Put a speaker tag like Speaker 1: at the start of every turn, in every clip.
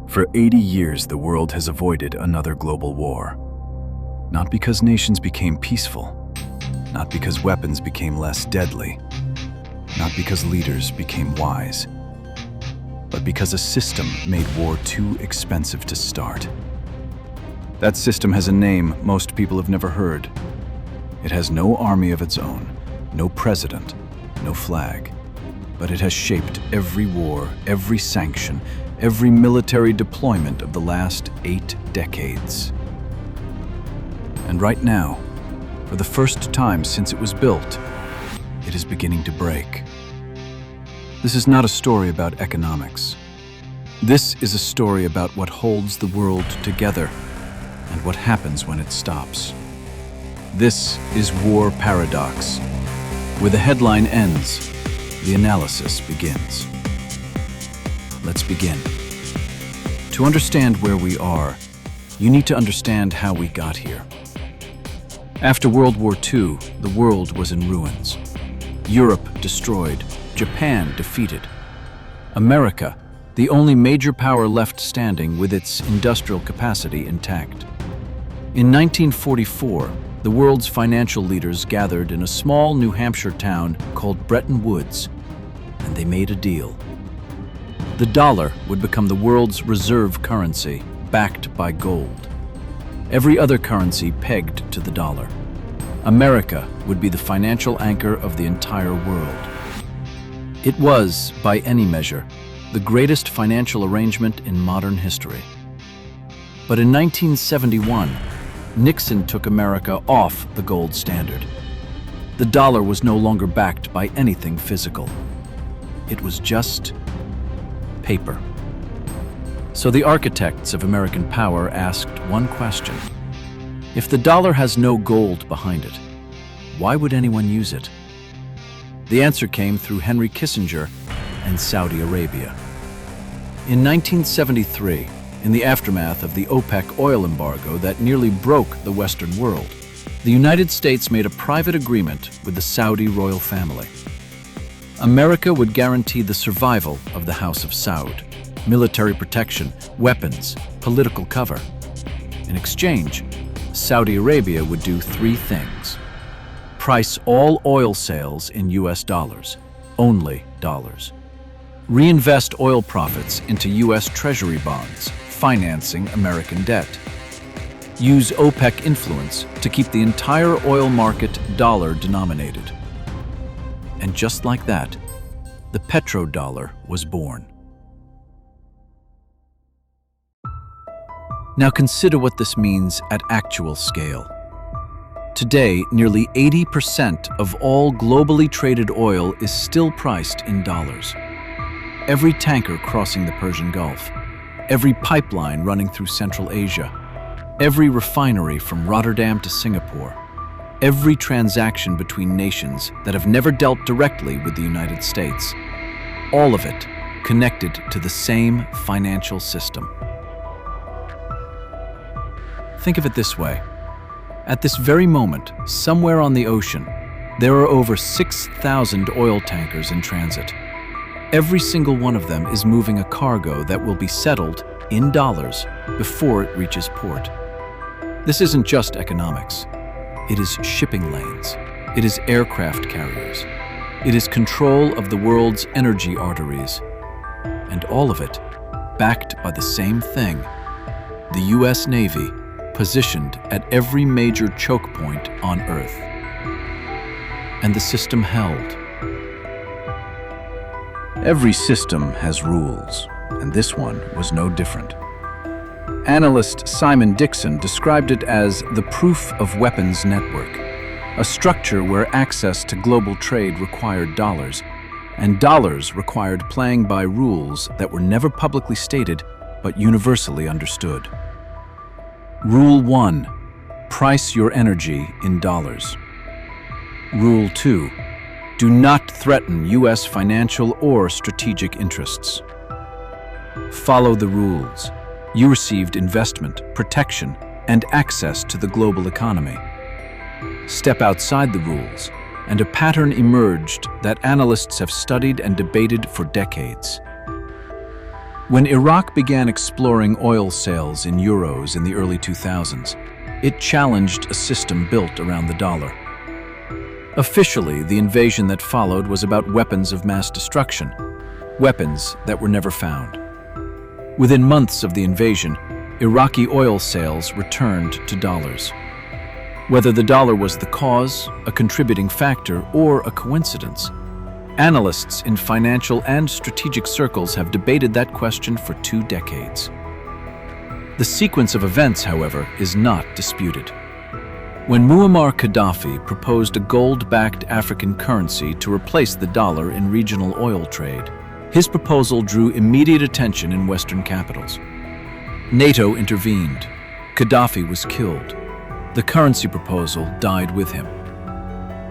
Speaker 1: For 80 years, the world has avoided another global war. Not because nations became peaceful, not because weapons became less deadly, not because leaders became wise, but because a system made war too expensive to start. That system has a name most people have never heard. It has no army of its own, no president, no flag, but it has shaped every war, every sanction, every military deployment of the last 8 decades. And right now, for the first time since it was built, it is beginning to break. This is not a story about economics. This is a story about what holds the world together and what happens when it stops. This is War Paradox. Where the headline ends, the analysis begins. Let's begin. To understand where we are, you need to understand how we got here. After World War II, the world was in ruins. Europe destroyed, Japan defeated. America, the only major power left standing with its industrial capacity intact. In 1944, the world's financial leaders gathered in a small New Hampshire town called Bretton Woods, and they made a deal. The dollar would become the world's reserve currency, backed by gold. Every other currency pegged to the dollar. America would be the financial anchor of the entire world. It was, by any measure, the greatest financial arrangement in modern history. But in 1971, Nixon took America off the gold standard. The dollar was no longer backed by anything physical. It was just paper. So the architects of American power asked one question. If the dollar has no gold behind it, why would anyone use it? The answer came through Henry Kissinger and Saudi Arabia. In 1973, in the aftermath of the OPEC oil embargo that nearly broke the Western world, the United States made a private agreement with the Saudi royal family. America would guarantee the survival of the House of Saud, military protection, weapons, political cover. In exchange, Saudi Arabia would do 3 things. Price all oil sales in US dollars, only dollars. Reinvest oil profits into US Treasury bonds, financing American debt. Use OPEC influence to keep the entire oil market dollar-denominated. And just like that, the petrodollar was born. Now consider what this means at actual scale. Today, nearly 80% of all globally traded oil is still priced in dollars. Every tanker crossing the Persian Gulf, every pipeline running through Central Asia, every refinery from Rotterdam to Singapore, every transaction between nations that have never dealt directly with the United States, all of it connected to the same financial system. Think of it this way. At this very moment, somewhere on the ocean, there are over 6,000 oil tankers in transit. Every single one of them is moving a cargo that will be settled in dollars before it reaches port. This isn't just economics. It is shipping lanes. It is aircraft carriers. It is control of the world's energy arteries. And all of it backed by the same thing, the US Navy, positioned at every major choke point on Earth. And the system held. Every system has rules, and this one was no different. Analyst Simon Dixon described it as the proof of weapons network, a structure where access to global trade required dollars, and dollars required playing by rules that were never publicly stated but universally understood. Rule 1. Price your energy in dollars. Rule 2. Do not threaten U.S. financial or strategic interests. Follow the rules. You received investment, protection, and access to the global economy. Step outside the rules, and a pattern emerged that analysts have studied and debated for decades. When Iraq began exploring oil sales in euros in the early 2000s, it challenged a system built around the dollar. Officially, the invasion that followed was about weapons of mass destruction, weapons that were never found. Within months of the invasion, Iraqi oil sales returned to dollars. Whether the dollar was the cause, a contributing factor, or a coincidence, analysts in financial and strategic circles have debated that question for 2 decades. The sequence of events, however, is not disputed. When Muammar Gaddafi proposed a gold-backed African currency to replace the dollar in regional oil trade, his proposal drew immediate attention in Western capitals. NATO intervened. Gaddafi was killed. The currency proposal died with him.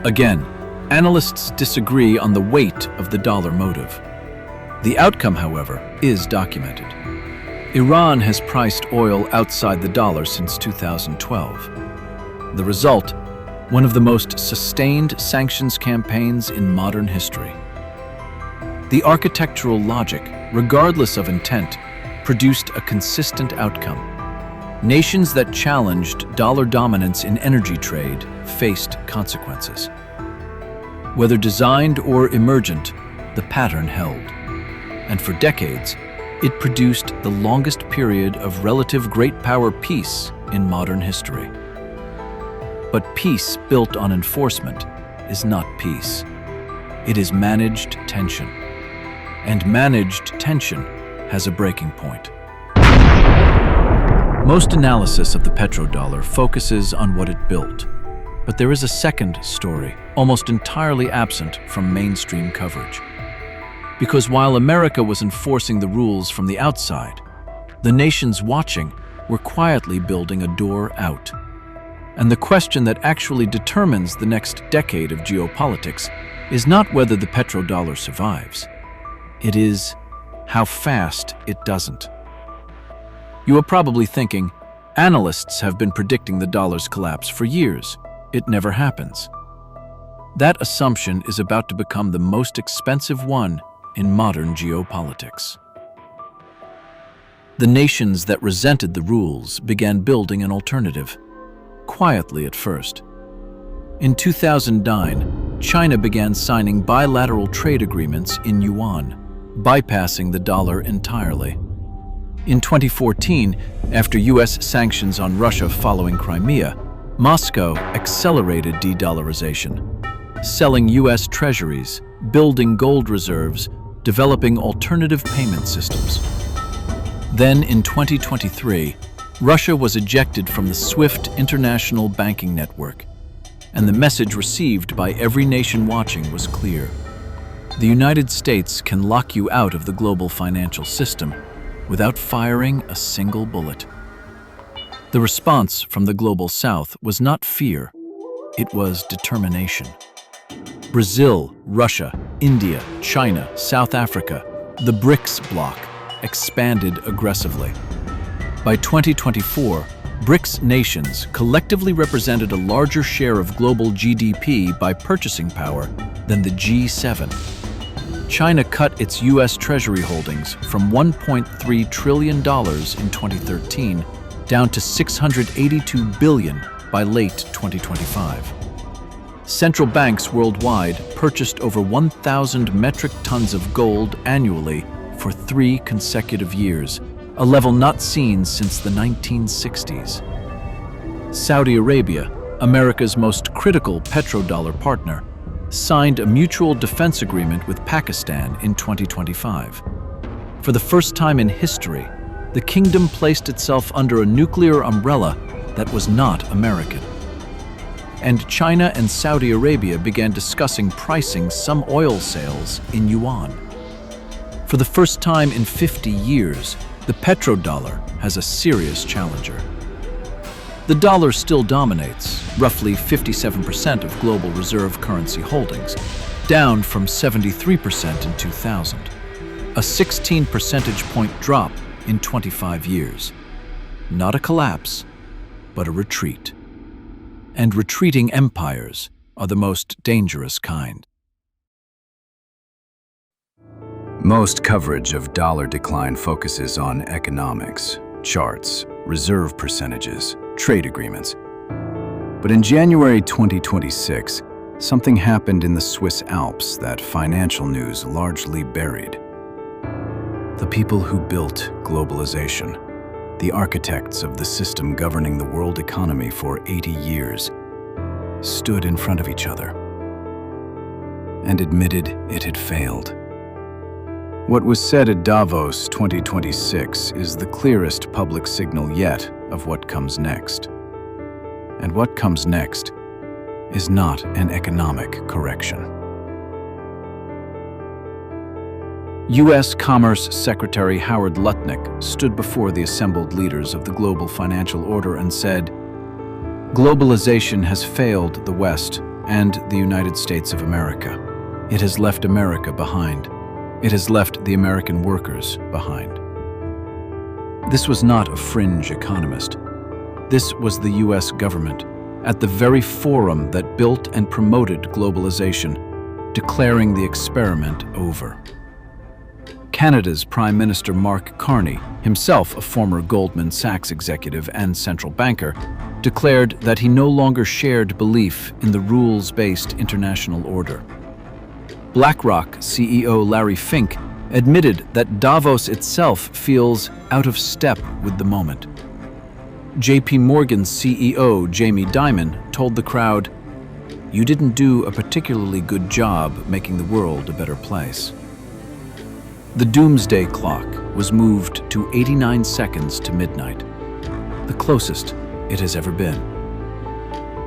Speaker 1: Again, analysts disagree on the weight of the dollar motive. The outcome, however, is documented. Iran has priced oil outside the dollar since 2012. The result, one of the most sustained sanctions campaigns in modern history. The architectural logic, regardless of intent, produced a consistent outcome. Nations that challenged dollar dominance in energy trade faced consequences. Whether designed or emergent, the pattern held. And for decades, it produced the longest period of relative great power peace in modern history. But peace built on enforcement is not peace. It is managed tension. And managed tension has a breaking point. Most analysis of the petrodollar focuses on what it built. But there is a second story, almost entirely absent from mainstream coverage. Because while America was enforcing the rules from the outside, the nations watching were quietly building a door out. And the question that actually determines the next decade of geopolitics is not whether the petrodollar survives. It is how fast it doesn't. You are probably thinking, analysts have been predicting the dollar's collapse for years. It never happens. That assumption is about to become the most expensive one in modern geopolitics. The nations that resented the rules began building an alternative, quietly at first. In 2009, China began signing bilateral trade agreements in yuan, bypassing the dollar entirely. In 2014, after US sanctions on Russia following Crimea, Moscow accelerated de-dollarization, selling US treasuries, building gold reserves, developing alternative payment systems. Then in 2023, Russia was ejected from the SWIFT international banking network, and the message received by every nation watching was clear. The United States can lock you out of the global financial system without firing a single bullet. The response from the global South was not fear, it was determination. Brazil, Russia, India, China, South Africa, the BRICS bloc expanded aggressively. By 2024, BRICS nations collectively represented a larger share of global GDP by purchasing power than the G7. China cut its US Treasury holdings from $1.3 trillion in 2013 down to $682 billion by late 2025. Central banks worldwide purchased over 1,000 metric tons of gold annually for 3 consecutive years, a level not seen since the 1960s. Saudi Arabia, America's most critical petrodollar partner, signed a mutual defense agreement with Pakistan in 2025. For the first time in history, the kingdom placed itself under a nuclear umbrella that was not American. And China and Saudi Arabia began discussing pricing some oil sales in yuan. For the first time in 50 years, the petrodollar has a serious challenger. The dollar still dominates, roughly 57% of global reserve currency holdings, down from 73% in 2000, a 16 percentage point drop in 25 years. Not a collapse, but a retreat. And retreating empires are the most dangerous kind. Most coverage of dollar decline focuses on economics, charts, reserve percentages, trade agreements. But in January 2026, something happened in the Swiss Alps that financial news largely buried. The people who built globalization, the architects of the system governing the world economy for 80 years, stood in front of each other and admitted it had failed. What was said at Davos 2026 is the clearest public signal yet of what comes next. And what comes next is not an economic correction. U.S. Commerce Secretary Howard Lutnick stood before the assembled leaders of the global financial order and said, "Globalization has failed the West and the United States of America. It has left America behind. It has left the American workers behind." This was not a fringe economist. This was the U.S. government, at the very forum that built and promoted globalization, declaring the experiment over. Canada's Prime Minister Mark Carney, himself a former Goldman Sachs executive and central banker, declared that he no longer shared belief in the rules-based international order. BlackRock CEO Larry Fink admitted that Davos itself feels out of step with the moment. JP Morgan's CEO Jamie Dimon told the crowd, "You didn't do a particularly good job making the world a better place." The Doomsday clock was moved to 89 seconds to midnight, the closest it has ever been.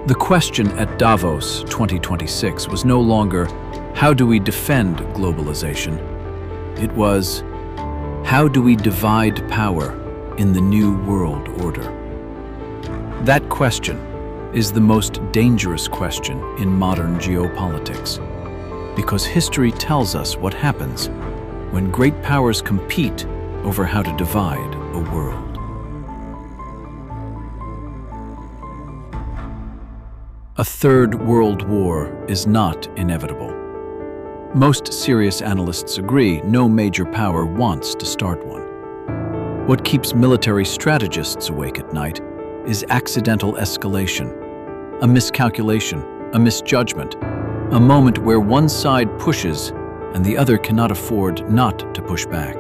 Speaker 1: The question at Davos 2026 was no longer, how do we defend globalization? It was, how do we divide power in the new world order? That question is the most dangerous question in modern geopolitics, because history tells us what happens when great powers compete over how to divide a world. A third world war is not inevitable. Most serious analysts agree no major power wants to start one. What keeps military strategists awake at night is accidental escalation, a miscalculation, a misjudgment, a moment where one side pushes and the other cannot afford not to push back.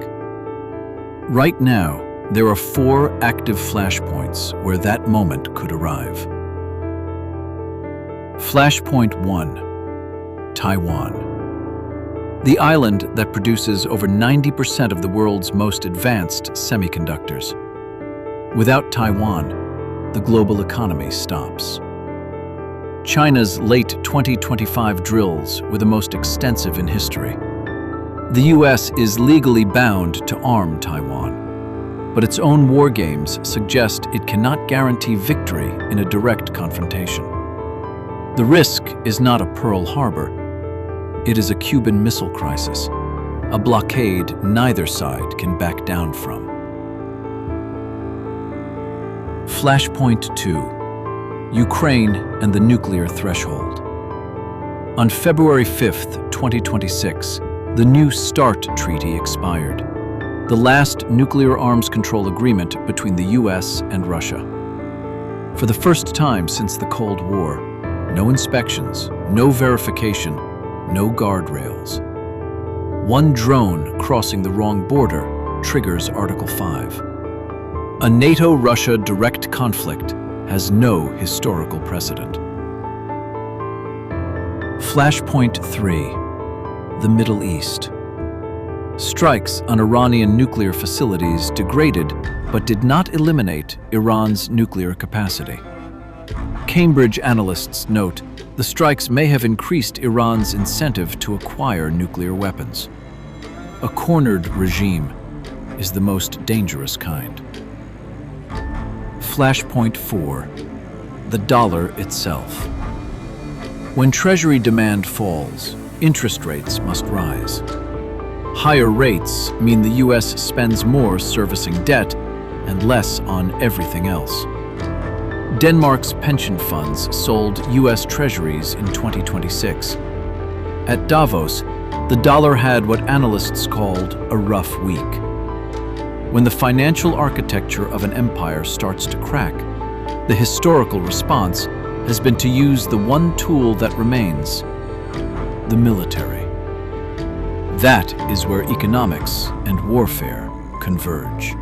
Speaker 1: Right now, there are 4 active flashpoints where that moment could arrive. Flashpoint 1, Taiwan. The island that produces over 90% of the world's most advanced semiconductors. Without Taiwan, the global economy stops. China's late 2025 drills were the most extensive in history. The U.S. is legally bound to arm Taiwan, but its own war games suggest it cannot guarantee victory in a direct confrontation. The risk is not a Pearl Harbor. It is a Cuban Missile Crisis, a blockade neither side can back down from. Flashpoint 2. Ukraine and the nuclear threshold. On February 5, 2026, the New START treaty expired, the last nuclear arms control agreement between the U.S. and Russia. For the first time since the Cold War, no inspections, no verification, no guardrails. One drone crossing the wrong border triggers Article 5. A NATO-Russia direct conflict has no historical precedent. Flashpoint 3, the Middle East. Strikes on Iranian nuclear facilities degraded but did not eliminate Iran's nuclear capacity. Cambridge analysts note the strikes may have increased Iran's incentive to acquire nuclear weapons. A cornered regime is the most dangerous kind. Flashpoint 4, the dollar itself. When Treasury demand falls, interest rates must rise. Higher rates mean the U.S. spends more servicing debt and less on everything else. Denmark's pension funds sold U.S. Treasuries in 2026. At Davos, the dollar had what analysts called a rough week. When the financial architecture of an empire starts to crack, the historical response has been to use the one tool that remains, the military. That is where economics and warfare converge.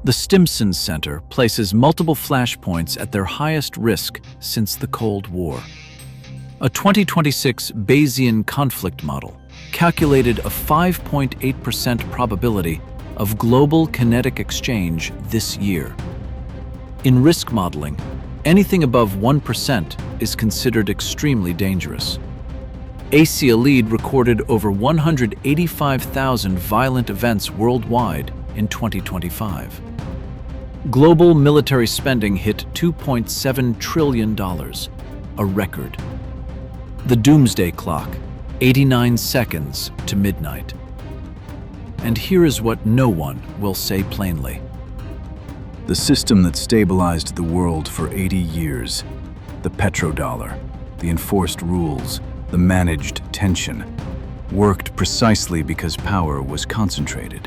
Speaker 1: The Stimson Center places multiple flashpoints at their highest risk since the Cold War. A 2026 Bayesian conflict model calculated a 5.8% probability of global kinetic exchange this year. In risk modeling, anything above 1% is considered extremely dangerous. ASIA lead recorded over 185,000 violent events worldwide in 2025. Global military spending hit $2.7 trillion, a record. The Doomsday clock, 89 seconds to midnight. And here is what no one will say plainly. The system that stabilized the world for 80 years, the petrodollar, the enforced rules, the managed tension, worked precisely because power was concentrated.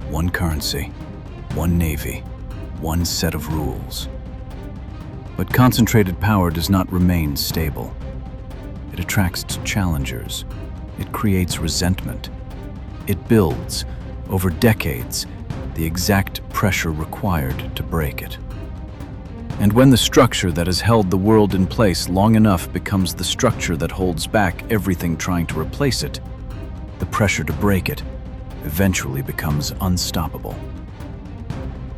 Speaker 1: One currency, one navy, one set of rules. But concentrated power does not remain stable. It attracts challengers. It creates resentment. It builds, over decades, the exact pressure required to break it. And when the structure that has held the world in place long enough becomes the structure that holds back everything trying to replace it, the pressure to break it eventually becomes unstoppable.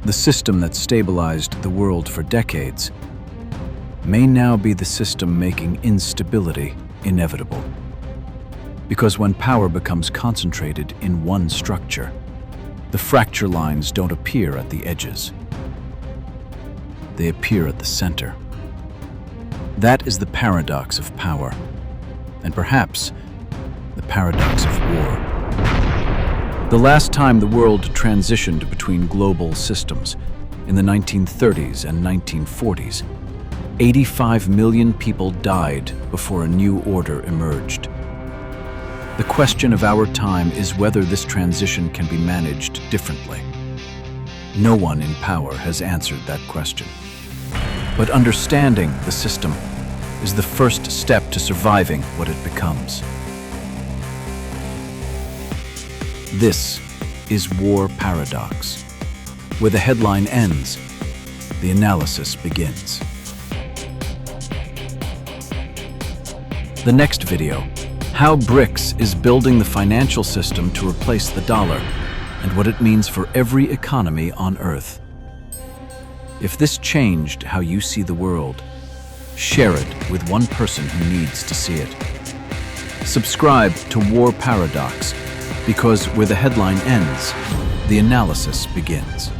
Speaker 1: The system that stabilized the world for decades may now be the system making instability inevitable. Because when power becomes concentrated in one structure, the fracture lines don't appear at the edges. They appear at the center. That is the paradox of power, and perhaps the paradox of war. The last time the world transitioned between global systems, in the 1930s and 1940s, 85 million people died before a new order emerged. The question of our time is whether this transition can be managed differently. No one in power has answered that question. But understanding the system is the first step to surviving what it becomes. This is War Paradox. Where the headline ends, the analysis begins. The next video, how BRICS is building the financial system to replace the dollar and what it means for every economy on Earth. If this changed how you see the world, share it with one person who needs to see it. Subscribe to War Paradox, because where the headline ends, the analysis begins.